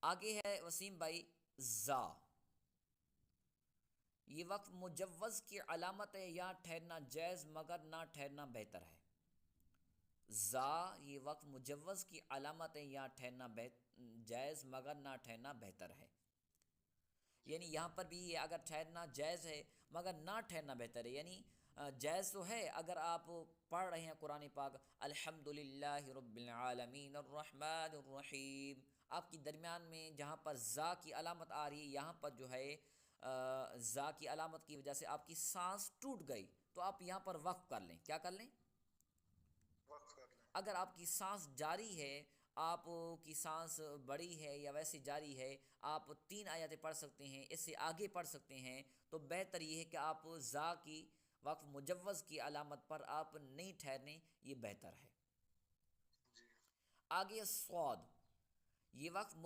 آگے ہے وسیم بھائی زا، یہ وقف مجوز کی علامت ہے، یہاں ٹھہرنا جائز مگر نہ ٹھہرنا بہتر ہے۔ زا یہ وقف مجوز کی علامت ہے، یہاں ٹھہرنا جائز مگر نہ ٹھہرنا بہتر ہے۔ یعنی یہاں پر بھی یہ اگر ٹھہرنا جائز ہے مگر نہ ٹھہرنا بہتر ہے، یعنی جائز تو ہے اگر آپ پڑھ رہے ہیں قرآن پاک الحمد للہ رب العالمین الرحمن الرحیم، آپ کی درمیان میں جہاں پر زا کی علامت آ رہی ہے، یہاں پر جو ہے زا کی علامت کی وجہ سے آپ کی سانس ٹوٹ گئی تو آپ یہاں پر وقف کر لیں، کیا کر لیں؟ وقف کر لیں۔ اگر آپ کی سانس جاری ہے، آپ کی سانس بڑی ہے یا ویسے جاری ہے، آپ 3 آیتیں پڑھ سکتے ہیں، اس سے آگے پڑھ سکتے ہیں، تو بہتر یہ ہے کہ آپ زا کی وقف مجوز کی علامت پر آپ نہیں ٹھہریں، یہ بہتر ہے۔ جی آگے صاد، یہ وقف